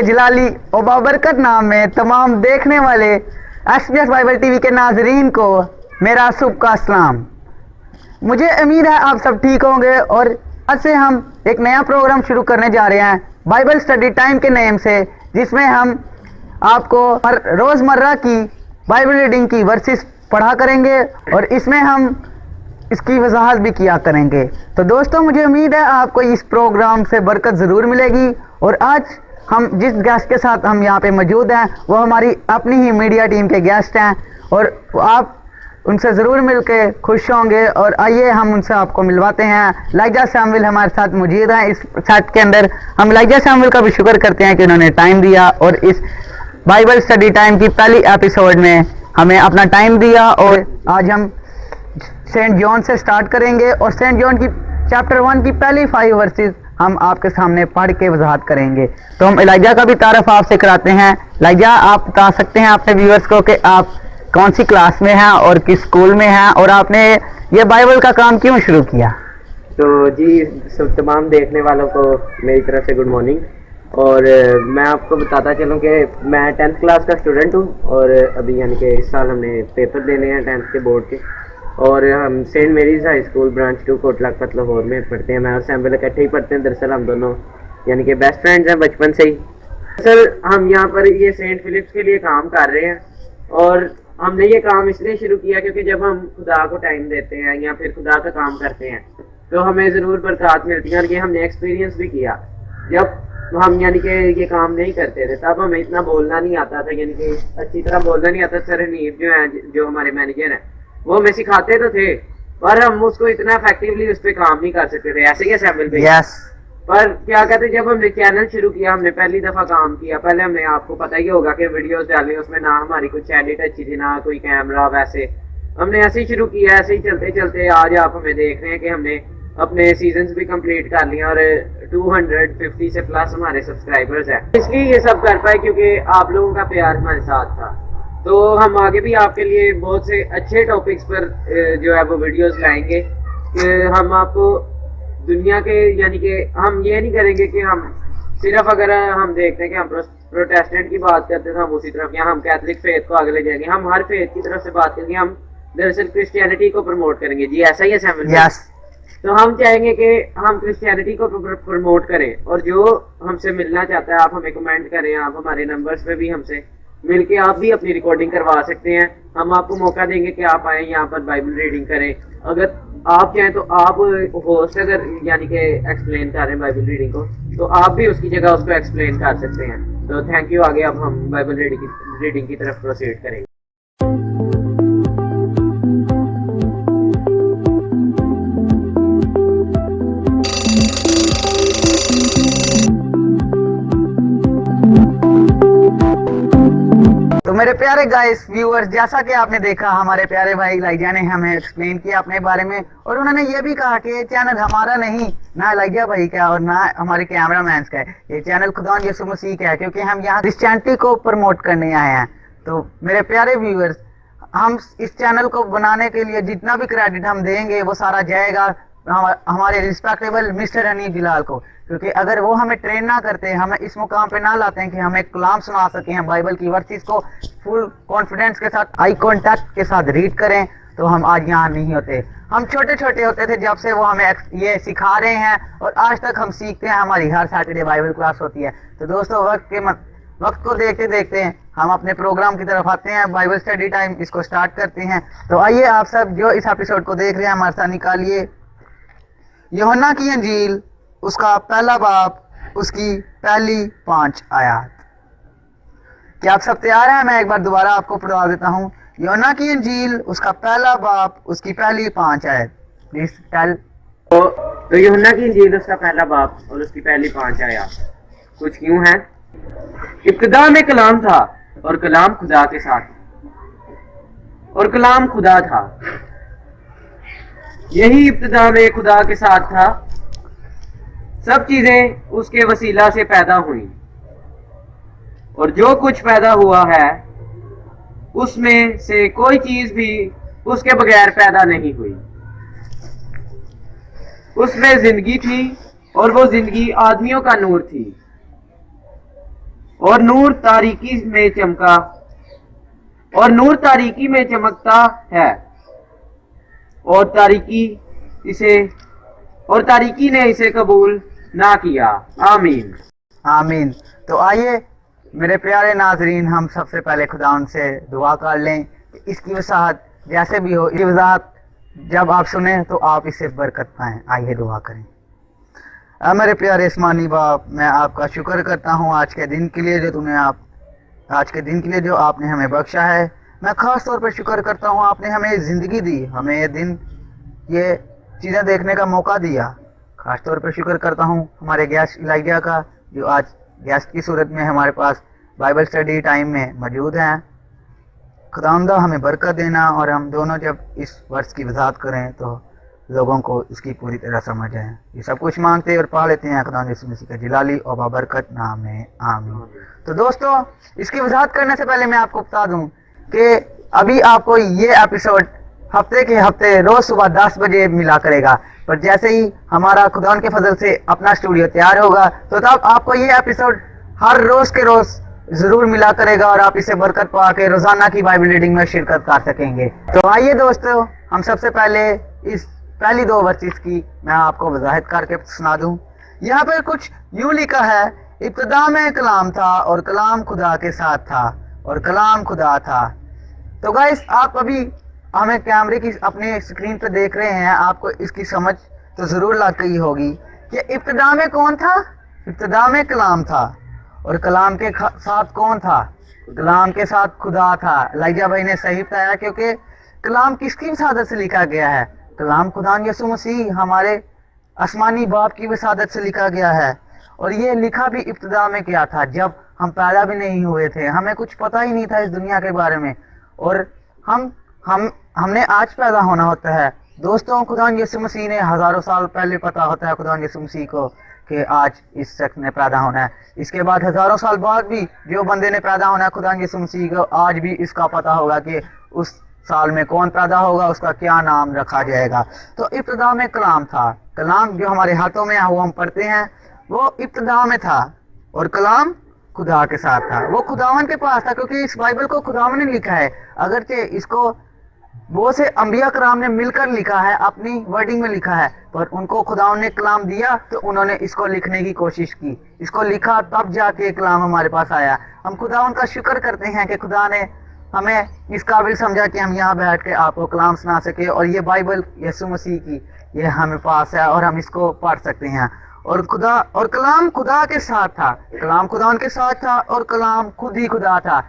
जलाली और बाबरकत नाम में तमाम देखने वाले SBS बाइबल टीवी के नाजरीन को मेरा शुभ का सलाम। मुझे उम्मीद है आप सब ठीक होंगे और आज से हम एक नया प्रोग्राम शुरू करने जा रहे हैं बाइबल स्टडी टाइम के नेम से, जिसमें हम आपको रोज़मर्रा की बाइबल रीडिंग की वर्सेस पढ़ा करेंगे और इसमें हम इसकी वजाहत भी किया करेंगे। तो दोस्तों, मुझे उम्मीद है आपको इस प्रोग्राम से बरकत ज़रूर मिलेगी। और आज हम जिस गेस्ट के साथ हम यहाँ पे मौजूद हैं वो हमारी अपनी ही मीडिया टीम के गेस्ट हैं और आप उनसे ज़रूर मिलके खुश होंगे। और आइए हम उनसे आपको मिलवाते हैं। लाइजा सैमुअल हमारे साथ मौजूद हैं इस सेट के अंदर। हम लाइजा सैमुअल का भी शुक्र करते हैं कि उन्होंने टाइम दिया और इस बाइबल स्टडी टाइम की पहली एपिसोड में हमें अपना टाइम दिया। और आज हम सेंट जॉन से स्टार्ट करेंगे और सेंट जॉन की चैप्टर 1 की पहली 5 वर्सेस हम आपके सामने पढ़ के वजाहत करेंगे। तो हम एलाइजा का भी तारफ आपसे कराते हैं। एलाइजा, आप बता सकते हैं अपने व्यूअर्स को कि आप कौन सी क्लास में हैं और किस स्कूल में हैं और आपने ये बाइबल का काम क्यों शुरू किया? तो जी, सब तमाम देखने वालों को मेरी तरफ से गुड मॉर्निंग। और मैं आपको बताता चलूँ कि मैं 10th क्लास का स्टूडेंट हूँ और अभी यानी कि इस साल हमने पेपर देने हैं 10th के बोर्ड के। और हम saint Mary's high school branch 2 Kotlakhpat Lahore में पढ़ते हैं। मैं और सैमुअल इकट्ठे ही पढ़ते हैं। दरअसल हम दोनों यानी कि बेस्ट फ्रेंड्स हैं बचपन से ही। सर, हम यहाँ पर ये सेंट फिलिप्स के लिए काम कर रहे हैं और हमने ये काम इसलिए शुरू किया क्योंकि जब हम खुदा को टाइम देते हैं या फिर खुदा का काम करते हैं तो हमें ज़रूर बरकत मिलती है। और ये हमने एक्सपीरियंस भी किया। जब हम यानी कि ये काम नहीं करते थे तब हमें इतना बोलना नहीं आता था, यानी कि अच्छी तरह बोलना नहीं आता। सर हनीफ जो है, जो हमारे मैनेजर हैं, वो हमें सिखाते तो थे पर हम उसको इतना इफेक्टिवली उस पर काम नहीं कर सकते थे। ऐसे ही सैमुअल भाई। यस। पर क्या कहते, जब हमने चैनल शुरू किया, हमने पहली दफा काम किया, पहले हमने, आपको पता ही होगा कि वीडियोस डाली, उसमें ना हमारी कुछ एडिट अच्छी थी ना कोई कैमरा। वैसे हमने ऐसे ही शुरू किया। ऐसे ही चलते चलते आज आप हमें देख रहे हैं कि हमने अपने सीजन्स भी कंप्लीट कर लिए और 250 से प्लस हमारे सब्सक्राइबर्स हैं। इसलिए ये सब कर पाए क्योंकि आप लोगों का प्यार हमारे साथ था। तो हम आगे भी आपके लिए बहुत से अच्छे टॉपिक्स पर जो है वो वीडियोस लाएंगे। हम आपको दुनिया के, यानी कि हम ये नहीं करेंगे कि हम सिर्फ, अगर हम देखते हैं कि हम प्रोटेस्टेंट की बात करते हैं तो हम उसी तरफ, या हम कैथलिक फेथ को आगे ले जाएंगे। हम हर फेथ की तरफ से बात करेंगे। हम दरअसल क्रिश्चियनिटी को प्रमोट करेंगे। जी ऐसा ही है सैमुअल? यस। तो हम चाहेंगे कि हम क्रिश्चियनिटी को प्रमोट करें और जो हमसे मिलना चाहता है आप हमें कमेंट करें। आप हमारे नंबर्स पे भी हमसे मिलके आप भी अपनी रिकॉर्डिंग करवा सकते हैं। हम आपको मौका देंगे कि आप आए यहाँ पर बाइबल रीडिंग करें। अगर आप चाहें तो आप होस्ट अगर यानी कि एक्सप्लेन कर रहे हैं बाइबल रीडिंग को, तो आप भी उसकी जगह उसको एक्सप्लेन कर सकते हैं। तो थैंक यू। आगे अब हम बाइबल रीडिंग की तरफ प्रोसीड करेंगे। तो मेरे प्यारे गाइस व्यूअर्स, जैसा कि आपने देखा हमारे प्यारे भाई लाइजा ने हमें एक्सप्लेन किया अपने बारे में और उन्होंने ये भी कहा कि ये चैनल हमारा नहीं, ना लाइजा भाई का और ना हमारे कैमरामैन का है। ये चैनल खुदा यीशु मसीह का है क्योंकि हम यहाँ क्रिश्चियनिटी को प्रमोट करने आए हैं। तो मेरे प्यारे व्यूअर्स, हम इस चैनल को बनाने के लिए जितना भी क्रेडिट हम देंगे वो सारा जाएगा हमारे रिस्पेक्टेबल मिस्टर हनीफ जिलाल को, क्योंकि अगर वो हमें ट्रेन ना करते, हमें इस मुकाम पे ना लाते हैं कि हम एक कलाम सुना सकें, हम बाइबल की वर्सेस को फुल कॉन्फिडेंस के साथ, आई कांटेक्ट के साथ रीड करें, तो हम आज यहाँ नहीं होते। हम छोटे छोटे होते थे जब से वो हमें ये सिखा रहे हैं और आज तक हम सीखते हैं। हमारी हर सैटरडे बाइबल क्लास होती है। तो दोस्तों, वक्त को देखते देखते हम अपने प्रोग्राम की तरफ आते हैं। बाइबल स्टडी टाइम इसको स्टार्ट करते हैं। तो आइए आप सब जो इस एपिसोड को देख रहे हैं हमारे साथ निकालिए यूहन्ना की अंजील, उसका पहला बाब, उसकी पहली 5 आयत। क्या आप सब तैयार हैं? मैं एक बार दोबारा आपको पढ़वा देता हूँ। यूहन्ना की अंजील, उसका पहला बाब, उसकी पहली 5 आयत। Please tell. तो यूहन्ना की अंजील, उसका पहला बाब और उसकी पहली 5 आयत कुछ यूं है। इब्तिदा में कलाम था और कलाम खुदा के साथ और कलाम खुदा था। यही इब्तिदा में खुदा के साथ था। सब चीजें उसके वसीला से पैदा हुई और जो कुछ पैदा हुआ है उसमें से कोई चीज भी उसके बगैर पैदा नहीं हुई। उसमें जिंदगी थी और वो जिंदगी आदमियों का नूर थी और नूर तारीकी में चमका, और नूर तारीकी में चमकता है, और तारीकी ने इसे कबूल ना किया। आमीन। आमीन। तो आइए मेरे प्यारे नाजरीन, हम सबसे पहले खुदा उनसे दुआ कर लें कि इसकी वसाहत जैसे भी हो, इसकी वजाहत जब आप सुने तो आप इससे बरकत पाएं। आइए दुआ करें। मेरे प्यारे आसमानी बाप, मैं आपका शुक्र करता हूँ आज के दिन के लिए जो आपने हमें बख्शा है। मैं खास तौर पर शुक्र करता हूँ आपने हमें ज़िंदगी दी, हमें ये दिन, ये चीज़ें देखने का मौका दिया। खास तौर पर शुक्र करता हूँ हमारे गेस्ट इलाइजा का, जो आज गेस्ट की सूरत में हमारे पास बाइबल स्टडी टाइम में मौजूद हैं। खुदावंदा हमें बरकत देना, और हम दोनों जब इस वर्ष की वजाहत करें तो लोगों को इसकी पूरी तरह समझ आए। ये सब कुछ मांगते और पा लेते हैं खुदा यीशु मसीह का जलाली और बाबरकत नाम में, आमीन। तो दोस्तों, इसकी वजाहत करने से पहले मैं आपको बता दूं कि अभी आपको ये एपिसोड हफ्ते के हफ्ते रोज सुबह 10 बजे मिला करेगा, पर जैसे ही हमारा खुदा के फजल से अपना स्टूडियो तैयार होगा तो तब आपको ये एपिसोड हर रोज के रोज जरूर मिला करेगा, और आप इसे बरकत पा के रोजाना की बाइबल रीडिंग में शिरकत कर सकेंगे। तो आइए दोस्तों, हम सबसे पहले इस पहली 2 वर्सेस की मैं आपको वजाहत करके सुना दूं। यहाँ पर कुछ यूं लिखा है, इब्तिदा में कलाम था और कलाम खुदा के साथ था और कलाम खुदा था। तो गाइस, आप अभी हमें कैमरे की अपने स्क्रीन पर देख रहे हैं, आपको इसकी समझ तो जरूर लग गई होगी कि इब्तिदा में कौन था। इब्तिदा में कलाम था, और कलाम के साथ कौन था? कलाम के साथ खुदा था। लाइजा भाई ने सही बताया, क्योंकि कलाम किसकी वसादत से लिखा गया है? कलाम खुदा यीशु मसीह हमारे आसमानी बाप की वसादत से लिखा गया है। और ये लिखा भी इब्तिदा में क्या था, जब हम पैदा भी नहीं हुए थे, हमें कुछ पता ही नहीं था इस दुनिया के बारे में, और हमने आज पैदा होना होता है। दोस्तों, खुदा यीशु मसीह ने हजारों साल पहले पता होता है खुदा यीशु मसीह को कि आज इस शख्स ने पैदा होना है। इसके बाद हजारों साल बाद भी जो बंदे ने पैदा होना है खुदा यीशु मसीह को, आज भी इसका पता होगा कि उस साल में कौन पैदा होगा, उसका क्या नाम रखा जाएगा। तो इब्तिदा में कलाम था। कलाम जो हमारे हाथों में है, वो हम पढ़ते हैं, वो इब्तिदा में था, और कलाम खुदा के साथ था। वो खुदावन के पास था, क्योंकि इस बाइबल को खुदावन ने लिखा है। अगरचे इसको बहुत से अंबिया कराम ने मिलकर लिखा है, अपनी वर्डिंग में लिखा है, पर उनको खुदावन ने कलाम दिया तो उन्होंने इसको लिखने की कोशिश की, इसको लिखा, तब जाके कलाम हमारे पास आया। हम खुदावन का शुक्र करते हैं कि खुदा ने हमें इस काबिल समझा कि हम यहाँ बैठ के आपको कलाम सुना सके, और ये बाइबल यीशु मसीह की ये हमें पास है और हम इसको पढ़ सकते हैं। और कलाम खुदा के साथ था, कलाम खुदा उनके साथ था, और कलाम खुद ही खुदा था।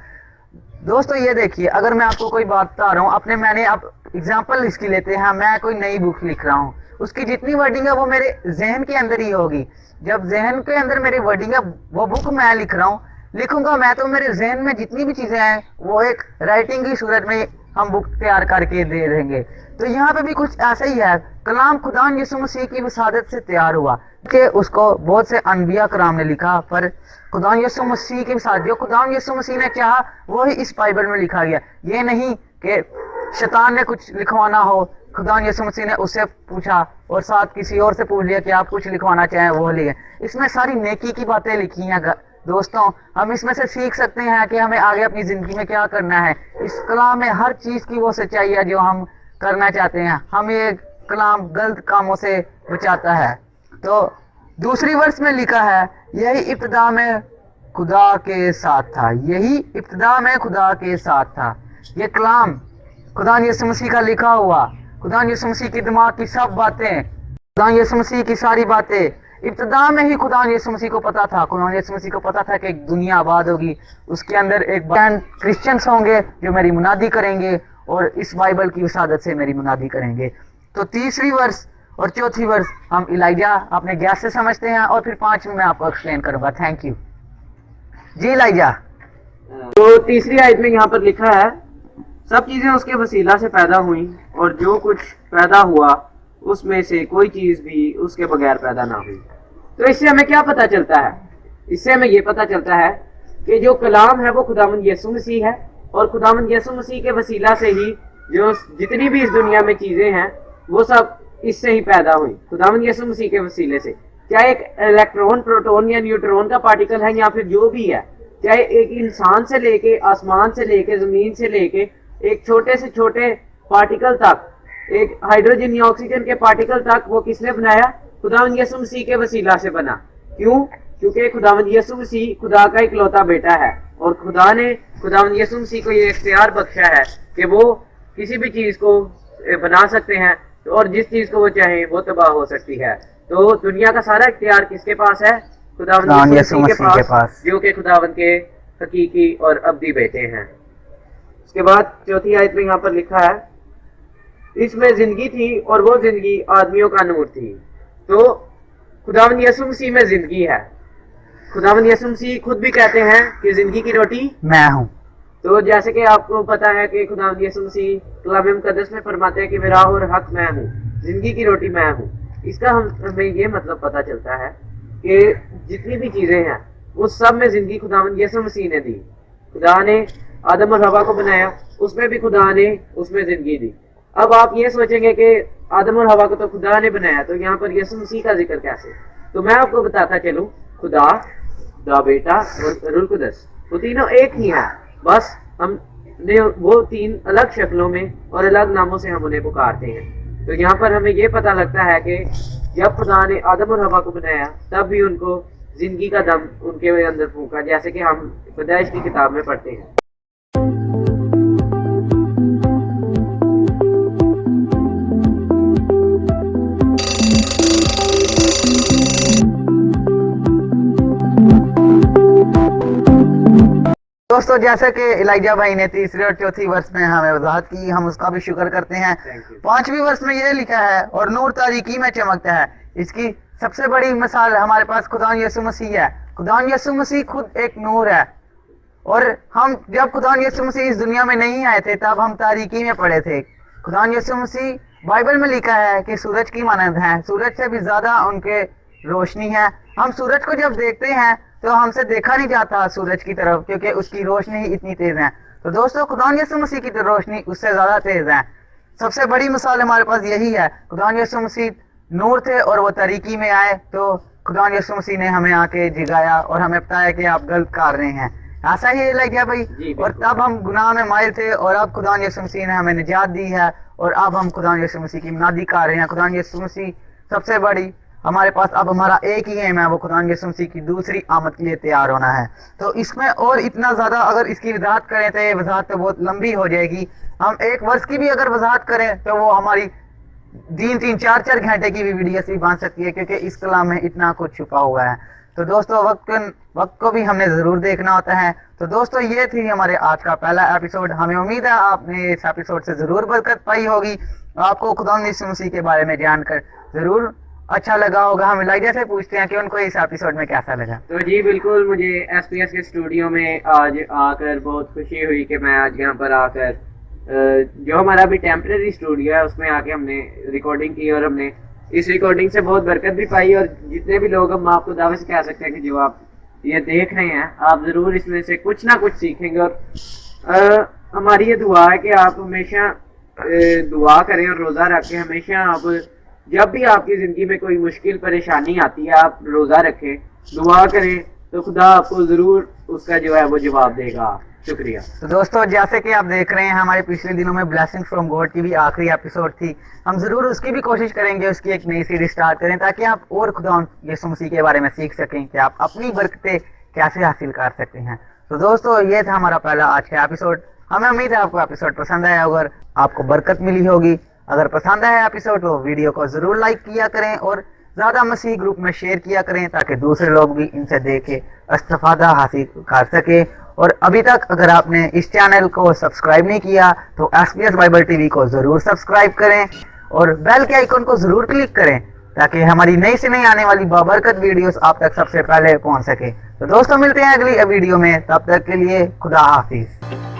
दोस्तों, ये देखिए, अगर मैं आपको कोई बात बता रहा हूँ, मैंने अब एग्जांपल इसकी लेते हैं, मैं कोई नई बुक लिख रहा हूँ, उसकी जितनी वर्डिंग है वो मेरे जहन के अंदर ही होगी। जब जहन के अंदर मेरी वर्डिंग है, वो बुक मैं लिख रहा हूँ, लिखूंगा मैं, तो मेरे जहन में जितनी भी चीजें हैं वो एक राइटिंग की सूरत में हम बुक तैयार करके दे देंगे। तो यहाँ पे भी कुछ ऐसा ही है। कलाम खुदा यीशु मसीह की वसादत से तैयार हुआ कि उसको बहुत से अनबिया कराम ने लिखा, पर खुदा यीशु मसीह के साथ जो खुदा यीशु मसीह ने चाहा वो ही इस बाइबल में लिखा गया। ये नहीं कि शैतान ने कुछ लिखवाना हो, खुदा यीशु मसीह ने उससे पूछा और साथ किसी और से पूछ लिया कि आप कुछ लिखवाना चाहें, वो लिए। इसमें सारी नेकी की बातें लिखी हैं। दोस्तों, हम इसमें से सीख सकते हैं कि हमें आगे अपनी जिंदगी में क्या करना है। इस कलाम में हर चीज की वो सच्चाई है जो हम करना चाहते हैं। हम ये कलाम गलत कामों से बचाता है। तो दूसरी वर्ष में लिखा है, यही इब्तिदा में खुदा के साथ था, यही इब्तिदा में खुदा के साथ था। ये कलाम खुदा यीशु मसीह का लिखा हुआ, खुदा यीशु मसीह के दिमाग की सब बातें, खुदा यीशु मसीह की सारी बातें इब्तिदा में ही खुदा यीशु मसीह को पता था। खुदा यीशु मसीह को पता था कि एक दुनिया आबाद होगी, उसके अंदर एक क्रिश्चियंस होंगे जो मेरी मुनादी करेंगे और इस बाइबल की वसादत से मेरी मुनादी करेंगे। तो तीसरी वर्ष और चौथी वर्ष हम इलाइजा अपने गैस से समझते हैं, और फिर 5वीं मैं आपको एक्सप्लेन करूंगा। Thank you ji Eliza. तो तीसरी आयत में यहाँ पर लिखा है, सब चीजें उसके वसीला से पैदा हुई, और जो कुछ पैदा हुआ उसमें से कोई चीज भी उसके बगैर पैदा ना हुई। तो इससे हमें क्या पता चलता है? इससे हमें ये पता चलता है कि जो कलाम है वो खुदावंद यीशु मसीह है, और खुदावंद यीशु मसीह के वसीला से ही जो जितनी भी इस दुनिया में चीजें हैं वो सब इससे ही पैदा हुई, खुदावंद यीशु मसीह के वसीले से। चाहे एक इलेक्ट्रॉन, प्रोटॉन या न्यूट्रॉन का पार्टिकल है, या फिर जो भी है, चाहे एक इंसान से लेके, आसमान से लेके, जमीन से लेके एक छोटे से छोटे पार्टिकल तक, एक हाइड्रोजन या ऑक्सीजन के पार्टिकल तक, वो किसने बनाया? खुदावंद यीशु मसीह के वसीला से बना। क्यों? क्योंकि खुदावंद यीशु मसीह खुदा का इकलौता बेटा है और खुदा ने खुदावंद यीशु मसीह को ये इख्तियार बख्शा है कि वो किसी भी चीज को बना सकते हैं और जिस चीज को वो चाहे वो तबाह हो सकती है। तो दुनिया का सारा इख्तियार किसके पास है? खुदावंद यीशु मसीह के पास, जो कि खुदावंद के हकीकी और अब्दी बेटे हैं। उसके बाद चौथी आयत में यहाँ पर लिखा है, इसमें जिंदगी थी और वो जिंदगी आदमियों का नूर थी। तो खुदावंद यीशु मसीह में जिंदगी है। खुदावंद यीशु मसीह खुद भी कहते हैं कि जिंदगी की रोटी मैं हूँ। तो जैसे कि आपको पता है कि खुदावंद यीशु मसीह कलाम मुकद्दस में फरमाते हैं कि मेरा और हक मैं हूँ, जिंदगी की रोटी मैं हूँ। इसका हमें ये मतलब पता चलता है कि जितनी भी चीजें हैं उस सब में जिंदगी खुदावंद यीशु मसीह ने दी। खुदा ने आदम और हवा को बनाया, उसमें भी खुदा ने उसमें जिंदगी दी। अब आप ये सोचेंगे कि आदम और हवा को तो खुदा ने बनाया, तो यहाँ पर यीशु मसीह का जिक्र कैसे? तो मैं आपको बताता चलूं, खुदा, खुदा बेटा और रूह कुदस, वो तीनों एक ही हैं। बस हमने वो तीन अलग शक्लों में और अलग नामों से हम उन्हें पुकारते हैं। तो यहाँ पर हमें ये पता लगता है कि जब खुदा ने आदम और हवा को बनाया तब भी उनको जिंदगी का दम उनके अंदर फूंका, जैसे कि हम पैदाइश की किताब में पढ़ते हैं। दोस्तों, जैसे कि इलाइजा भाई ने तीसरे और चौथी वर्ष में हमें वजाहत की, हम उसका भी शुक्र करते हैं। पांचवी वर्ष में ये लिखा है, और नूर तारीकी में चमकता है। इसकी सबसे बड़ी मिसाल हमारे पास खुदा यीशु मसीह है। खुदा यीशु मसीह खुद एक नूर है। और हम जब खुदा यीशु मसीह इस दुनिया में नहीं आए थे तब हम तारीकी में पड़े थे। खुदा यीशु मसीह, बाइबल में लिखा है कि सूरज की मानंद है, सूरज से भी ज्यादा उनके रोशनी है। हम सूरज को जब देखते हैं तो हमसे देखा नहीं जाता सूरज की तरफ, क्योंकि उसकी रोशनी ही इतनी तेज है। तो दोस्तों, खुदा यीशु मसीह की रोशनी उससे ज्यादा तेज है। सबसे बड़ी मिसाल हमारे पास यही है। खुदा यीशु मसीह नूर थे और वो तारीकी में आए, तो खुदा यीशु मसीह ने हमें आके जगाया और हमें बताया कि आप गलत कर रहे हैं। ऐसा ही लग गया भाई। और तब हम गुनाह में माहिर थे और अब खुदा यीशु मसीह ने हमें निजात दी है और अब हम खुदा यीशु मसीह की मुनादी कर रहे हैं। खुदा यीशु मसीह सबसे बड़ी हमारे पास अब हमारा एक ही एम है, वो खुदा यीशु मसीह की दूसरी आमद के लिए तैयार होना है। तो इसमें और इतना ज्यादा अगर इसकी वजाहत करें तो ये वजाहत तो बहुत लंबी हो जाएगी। हम एक वर्ष की भी अगर वजाहत करें तो वो हमारी 3-3, 4-4 घंटे की भी वीडियो भी बन सकती है, क्योंकि इस कलाम में इतना कुछ छुपा हुआ है। तो दोस्तों, वक्त को भी हमने जरूर देखना होता है। तो दोस्तों, ये थी हमारे आज का पहला एपिसोड। हमें उम्मीद है आपने इस एपिसोड से जरूर बरकत पाई होगी, आपको खुदा यीशु मसीह के बारे में जानकर जरूर अच्छा लगा होगा। हम इलाइजा से पूछते हैं कि उनको इस एपिसोड में कैसा लगा। तो जी बिल्कुल, मुझे एसपीएस के स्टूडियो में आज आकर बहुत खुशी हुई कि मैं आज यहाँ पर आकर जो हमारा अभी टेम्परेरी स्टूडियो है उसमें आके हमने रिकॉर्डिंग की और हमने इस रिकॉर्डिंग से बहुत बरकत भी पाई। और जितने भी लोग, हम आपको दावे से कह सकते हैं कि जो आप ये देख रहे हैं, आप जरूर इसमें से कुछ ना कुछ सीखेंगे। और हमारी ये दुआ है कि आप हमेशा दुआ करें और रोजा रखें। हमेशा आप जब भी आपकी जिंदगी में कोई मुश्किल परेशानी आती है, आप रोजा रखें, दुआ करें, तो खुदा आपको जरूर उसका जो है वो जवाब देगा। शुक्रिया। तो दोस्तों, जैसे कि आप देख रहे हैं, हमारे पिछले दिनों में ब्लेसिंग फ्रॉम गॉड की भी आखिरी एपिसोड थी। हम जरूर उसकी भी कोशिश करेंगे, उसकी एक नई सीरीज स्टार्ट करें, ताकि आप और खुदा यीशु मसीह के बारे में सीख सकें कि आप अपनी बरकतें कैसे हासिल कर सकते हैं। तो दोस्तों, ये था हमारा पहला आज का एपिसोड। हमें उम्मीद है आपको एपिसोड पसंद आया होगा, आपको बरकत मिली होगी। अगर पसंद आया एपिसोड तो वीडियो को जरूर लाइक किया करें और ज्यादा मसीह ग्रुप में शेयर किया करें, ताकि दूसरे लोग भी इनसे देख के इस्तेफादा हासिल कर सके। और अभी तक अगर आपने इस चैनल को सब्सक्राइब नहीं किया तो SBS बाइबल टीवी को जरूर सब्सक्राइब करें और बेल के आइकन को जरूर क्लिक करें, ताकि हमारी नई से नई आने वाली बाबरकत वीडियोस आप तक सबसे पहले पहुंच सके। तो दोस्तों, मिलते हैं अगली वीडियो में, तब तक के लिए खुदा हाफिज।